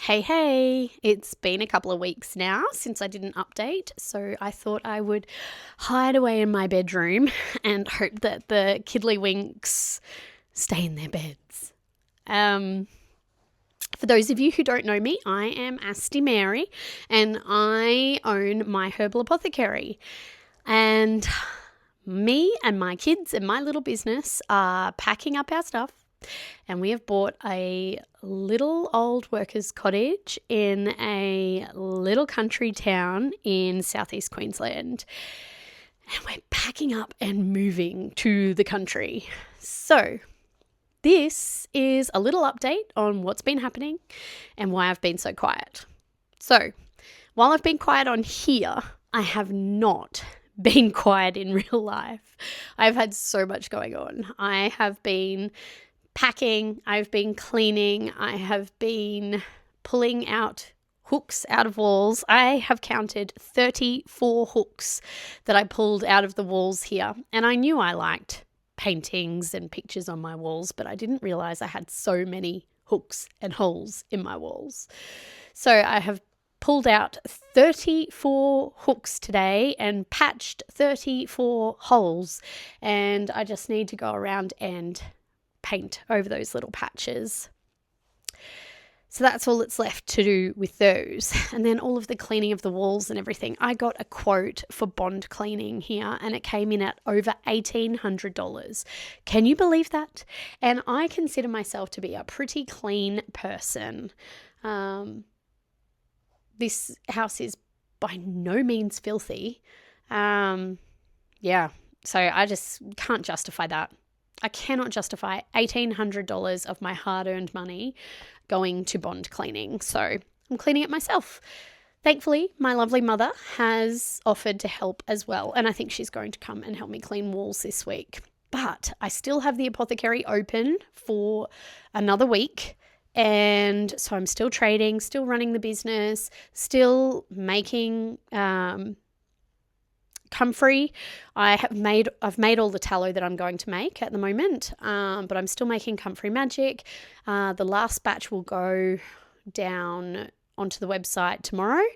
Hey, it's been a couple of weeks now since I did an update, so I thought I would hide away in my bedroom and hope that the kiddlywinks stay in their beds. For those of you who don't know me, I am Asti Mary and I own my herbal apothecary. And me and my kids and my little business are packing up our stuff, and we have bought a little old workers' cottage in a little country town in southeast Queensland. And we're packing up and moving to the country. So this is a little update on what's been happening and why I've been so quiet. So while I've been quiet on here, I have not been quiet in real life. I've had so much going on. I have been packing, I've been cleaning, I have been pulling out hooks out of walls. I have counted 34 hooks that I pulled out of the walls here. And I knew I liked paintings and pictures on my walls, but I didn't realize I had so many hooks and holes in my walls. So I have pulled out 34 hooks today and patched 34 holes, and I just need to go around and paint over those little patches. So that's all that's left to do with those. And then all of the cleaning of the walls and everything. I got a quote for bond cleaning here and it came in at over $1,800. Can you believe that? And I consider myself to be a pretty clean person. This house is by no means filthy. So I just can't justify that. I cannot justify $1,800 of my hard-earned money going to bond cleaning. So I'm cleaning it myself. Thankfully, my lovely mother has offered to help as well. And I think she's going to come and help me clean walls this week. But I still have the apothecary open for another week. And so I'm still trading, still running the business, still making comfrey. I've made all the tallow that I'm going to make at the moment, but I'm still making comfrey magic. The last batch will go down onto the website tomorrow,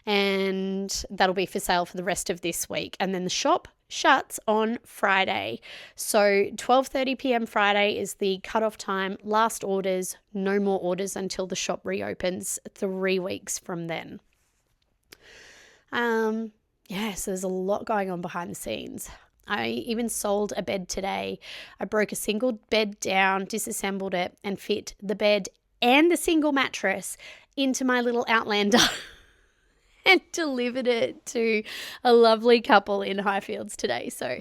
and that'll be for sale for the rest of this week. And then the shop shuts on Friday. So 12:30 p.m. Friday is the cutoff time. Last orders, no more orders until the shop reopens 3 weeks from then. So there's a lot going on behind the scenes. I even sold a bed today. I broke a single bed down, disassembled it, and fit the bed and the single mattress into my little Outlander and delivered it to a lovely couple in Highfields today. So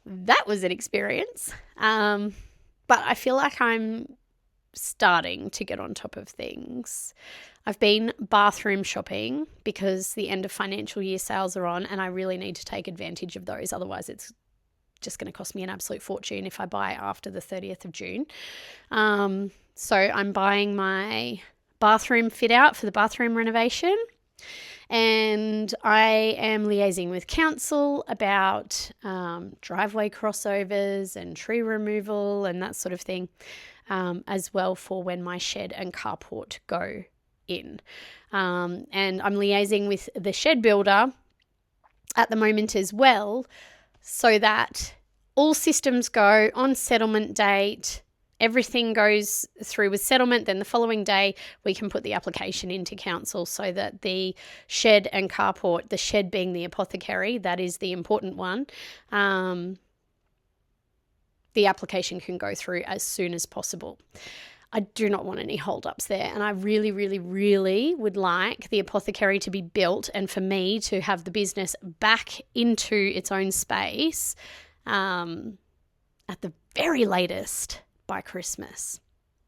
that was an experience. But I feel like I'm starting to get on top of things. I've been bathroom shopping because the end of financial year sales are on and I really need to take advantage of those. Otherwise, it's just going to cost me an absolute fortune if I buy after the 30th of June. So I'm buying my bathroom fit out for the bathroom renovation, and I am liaising with council about driveway crossovers and tree removal and that sort of thing, as well for when my shed and carport go in. And I'm liaising with the shed builder at the moment as well, so that all systems go on settlement date. Everything goes through with settlement. Then the following day we can put the application into council so that the shed and carport, the shed being the apothecary, that is the important one, the application can go through as soon as possible. I do not want any holdups there. And I really, really, really would like the apothecary to be built and for me to have the business back into its own space at the very latest by Christmas.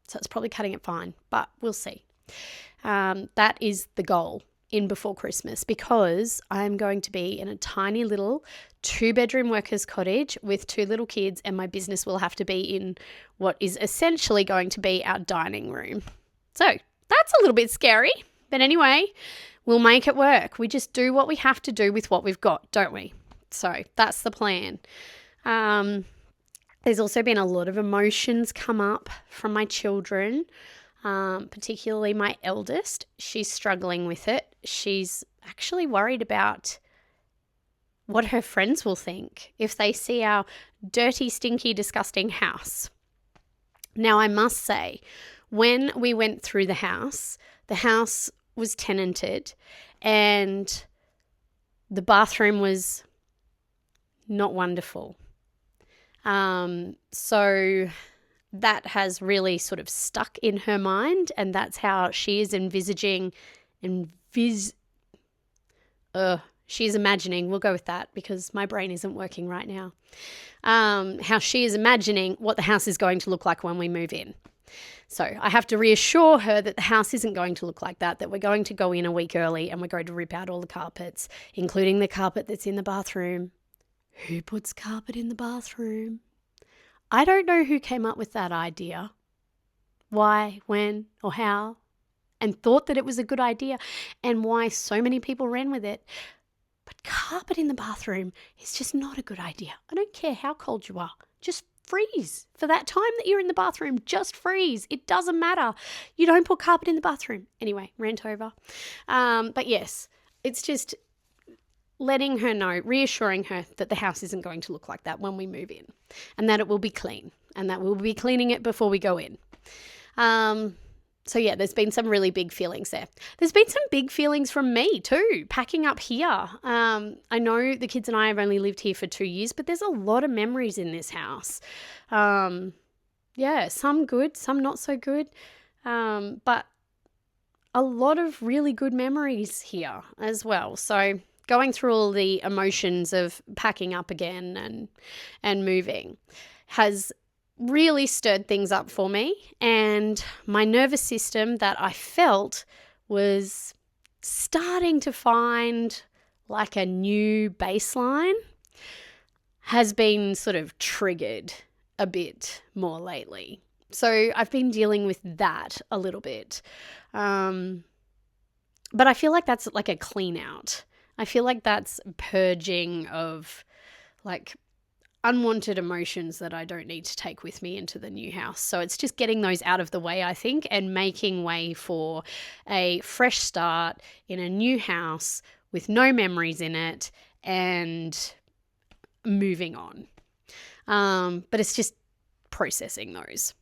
So it's probably cutting it fine, but we'll see. That is the goal in before Christmas, because I'm going to be in a tiny little 2-bedroom workers' cottage with 2 little kids, and my business will have to be in what is essentially going to be our dining room. So that's a little bit scary, but anyway, we'll make it work. We just do what we have to do with what we've got, don't we? So that's the plan. There's also been a lot of emotions come up from my children. particularly my eldest. She's struggling with it. She's actually worried about what her friends will think if they see our dirty, stinky, disgusting house. Now, I must say, when we went through the house was tenanted and the bathroom was not wonderful. So that has really sort of stuck in her mind, and that's how she is she's imagining, we'll go with that because my brain isn't working right now, how she is imagining what the house is going to look like when we move in. So I have to reassure her that the house isn't going to look like that we're going to go in a week early and we're going to rip out all the carpets, including the carpet that's in the bathroom. Who puts carpet in the bathroom? I don't know who came up with that idea, why, when, or how, and thought that it was a good idea, and why so many people ran with it. But carpet in the bathroom is just not a good idea. I don't care how cold you are. Just freeze. For that time that you're in the bathroom, just freeze. It doesn't matter. You don't put carpet in the bathroom. Anyway, rant over. But yes, it's just letting her know, reassuring her that the house isn't going to look like that when we move in, and that it will be clean, and that we'll be cleaning it before we go in. So yeah, there's been some really big feelings there. There's been some big feelings from me too, packing up here. I know the kids and I have only lived here for 2 years, but there's a lot of memories in this house. Yeah, some good, some not so good, but a lot of really good memories here as well. So going through all the emotions of packing up again and moving has really stirred things up for me, and my nervous system that I felt was starting to find like a new baseline has been sort of triggered a bit more lately. So I've been dealing with that a little bit. But I feel like that's like a clean out. I feel like that's purging of like unwanted emotions that I don't need to take with me into the new house. So it's just getting those out of the way, I think, and making way for a fresh start in a new house with no memories in it and moving on. But it's just processing those.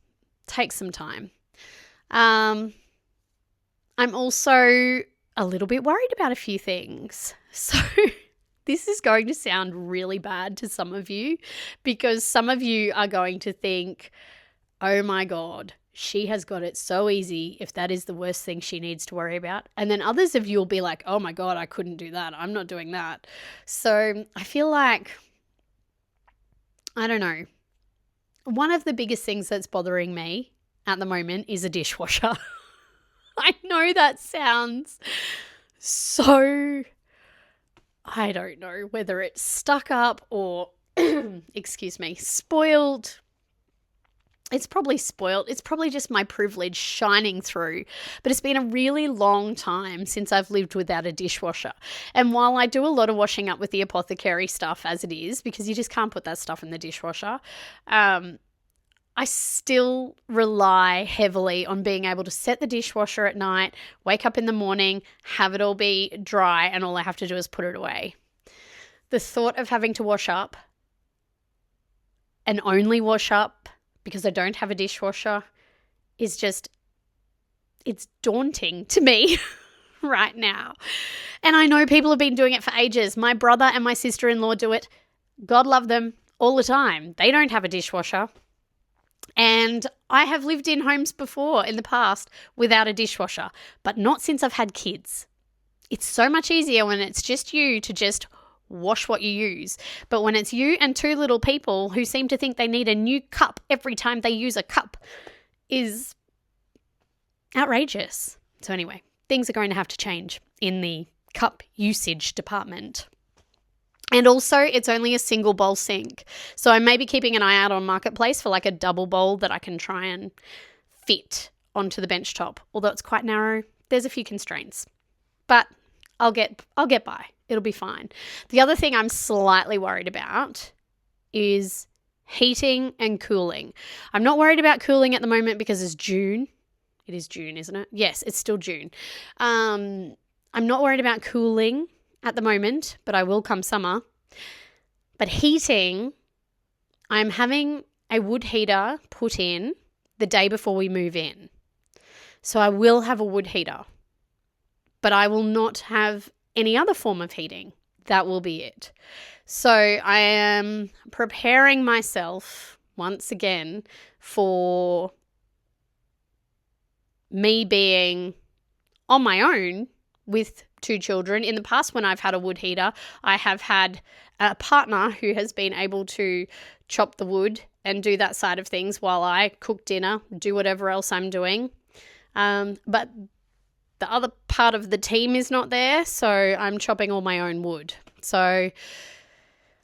Takes some time. I'm also a little bit worried about a few things. So this is going to sound really bad to some of you, because some of you are going to think, oh my God, she has got it so easy if that is the worst thing she needs to worry about. And then others of you will be like, oh my God, I couldn't do that. I'm not doing that. So I feel like, I don't know, one of the biggest things that's bothering me at the moment is a dishwasher. I know that sounds so, I don't know whether it's stuck up or, excuse me, spoiled. It's probably spoiled. It's probably just my privilege shining through. But it's been a really long time since I've lived without a dishwasher. And while I do a lot of washing up with the Apothecary stuff as it is, because you just can't put that stuff in the dishwasher, I still rely heavily on being able to set the dishwasher at night, wake up in the morning, have it all be dry, and all I have to do is put it away. The thought of having to wash up and only wash up because I don't have a dishwasher is just, it's daunting to me right now. And I know people have been doing it for ages. My brother and my sister-in-law do it, God love them, all the time. They don't have a dishwasher. And I have lived in homes before in the past without a dishwasher, but not since I've had kids. It's so much easier when it's just you to just wash what you use. But when it's you and two little people who seem to think they need a new cup every time they use a cup is outrageous. So anyway, things are going to have to change in the cup usage department. And also, it's only a single bowl sink. So I may be keeping an eye out on Marketplace for like a double bowl that I can try and fit onto the bench top. Although it's quite narrow, there's a few constraints. But I'll get by. It'll be fine. The other thing I'm slightly worried about is heating and cooling. I'm not worried about cooling at the moment because it's June It is June, isn't it? Yes, it's still June. I'm not worried about cooling at the moment, but I will come summer. But heating, I'm having a wood heater put in the day before we move in. So I will have a wood heater, but I will not have any other form of heating. That will be it. So I am preparing myself once again for me being on my own with 2 children. In the past, when I've had a wood heater, I have had a partner who has been able to chop the wood and do that side of things while I cook dinner, do whatever else I'm doing. But the other part of the team is not there, so I'm chopping all my own wood. So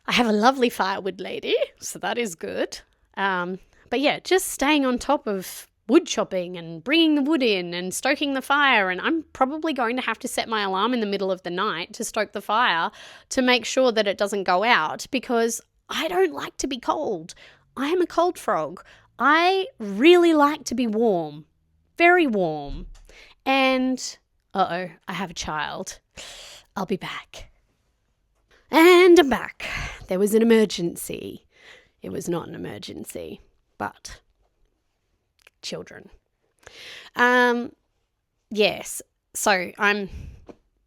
I have a lovely firewood lady, so that is good. But yeah, just staying on top of wood chopping and bringing the wood in and stoking the fire. And I'm probably going to have to set my alarm in the middle of the night to stoke the fire to make sure that it doesn't go out, because I don't like to be cold. I am a cold frog. I really like to be warm, very warm. And, I have a child. I'll be back. And I'm back. There was an emergency. It was not an emergency, but children. Yes, so I'm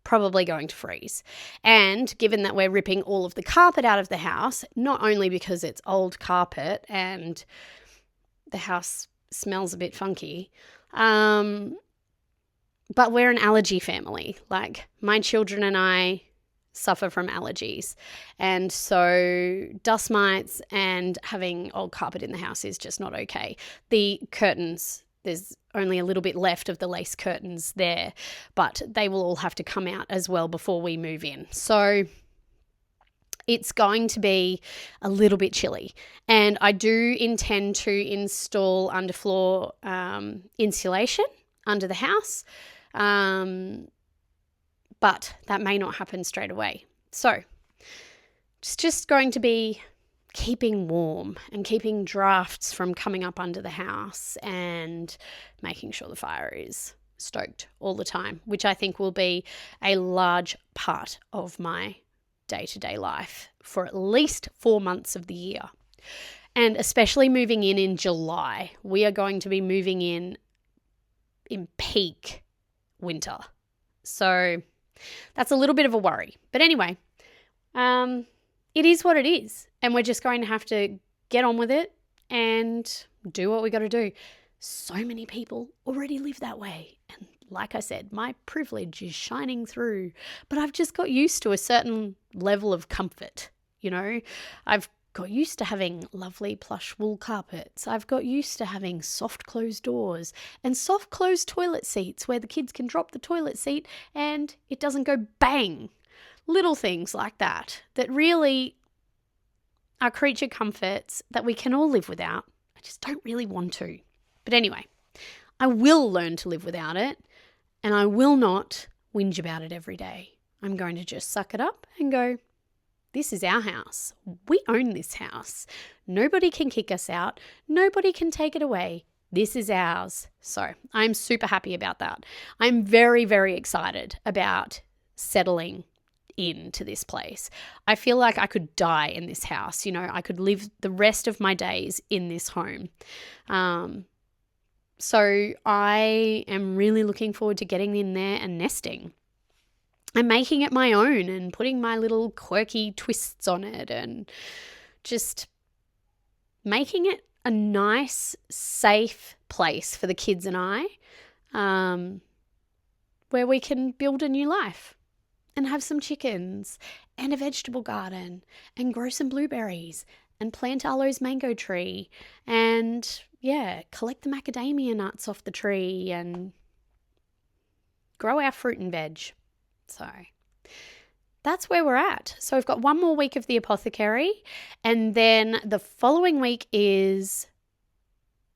probably going to freeze. And given that we're ripping all of the carpet out of the house, not only because it's old carpet and the house smells a bit funky, but we're an allergy family. Like, my children and I suffer from allergies. And so dust mites and having old carpet in the house is just not okay. The curtains, there's only a little bit left of the lace curtains there, but they will all have to come out as well before we move in. So it's going to be a little bit chilly. And I do intend to install underfloor insulation under the house. But that may not happen straight away. So it's just going to be keeping warm and keeping drafts from coming up under the house and making sure the fire is stoked all the time, which I think will be a large part of my day-to-day life for at least 4 months of the year. And especially moving in July, we are going to be moving in peak winter. So that's a little bit of a worry. But anyway, it is what it is. And we're just going to have to get on with it and do what we got to do. So many people already live that way. And like I said, my privilege is shining through. But I've just got used to a certain level of comfort. You know, I've got used to having lovely plush wool carpets. I've got used to having soft closed doors and soft closed toilet seats where the kids can drop the toilet seat and it doesn't go bang. Little things like that really are creature comforts that we can all live without. I just don't really want to. But anyway, I will learn to live without it, and I will not whinge about it every day. I'm going to just suck it up and go, this is our house. We own this house. Nobody can kick us out. Nobody can take it away. This is ours. So I'm super happy about that. I'm very, very excited about settling into this place. I feel like I could die in this house. You know, I could live the rest of my days in this home. So I am really looking forward to getting in there and nesting. I'm making it my own and putting my little quirky twists on it and just making it a nice, safe place for the kids and I, where we can build a new life and have some chickens and a vegetable garden and grow some blueberries and plant Arlo's mango tree and, collect the macadamia nuts off the tree and grow our fruit and veg. So that's where we're at. So we've got 1 more week of the Apothecary, and then the following week is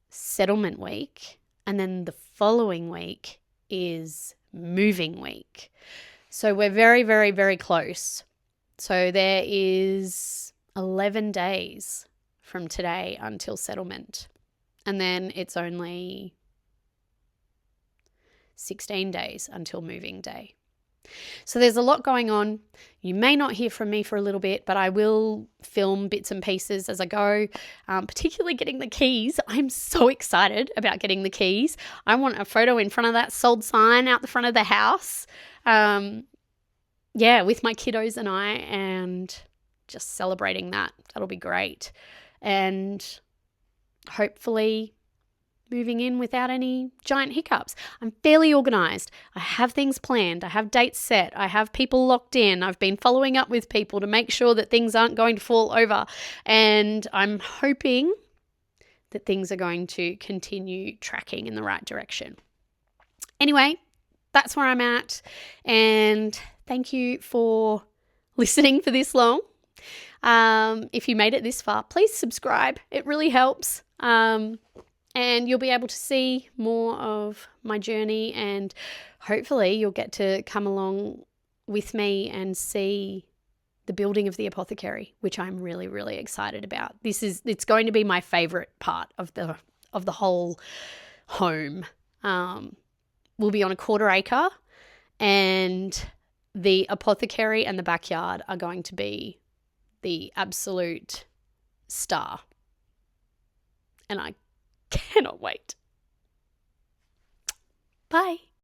settlement week, and then the following week is moving week. So we're very, very, very close. So there is 11 days from today until settlement, and then it's only 16 days until moving day. So there's a lot going on. You may not hear from me for a little bit, but I will film bits and pieces as I go, particularly getting the keys. I'm so excited about getting the keys. I want a photo in front of that sold sign out the front of the house. With my kiddos and I, and just celebrating that. That'll be great. And hopefully moving in without any giant hiccups. I'm fairly organized. I have things planned. I have dates set. I have people locked in. I've been following up with people to make sure that things aren't going to fall over. And I'm hoping that things are going to continue tracking in the right direction. Anyway, that's where I'm at. And thank you for listening for this long. If you made it this far, please subscribe. It really helps. And you'll be able to see more of my journey, and hopefully you'll get to come along with me and see the building of the Apothecary, which I'm really, really excited about. It's going to be my favorite part of the whole home. We'll be on a 1/4 acre, and the Apothecary and the backyard are going to be the absolute star. And I cannot wait. Bye.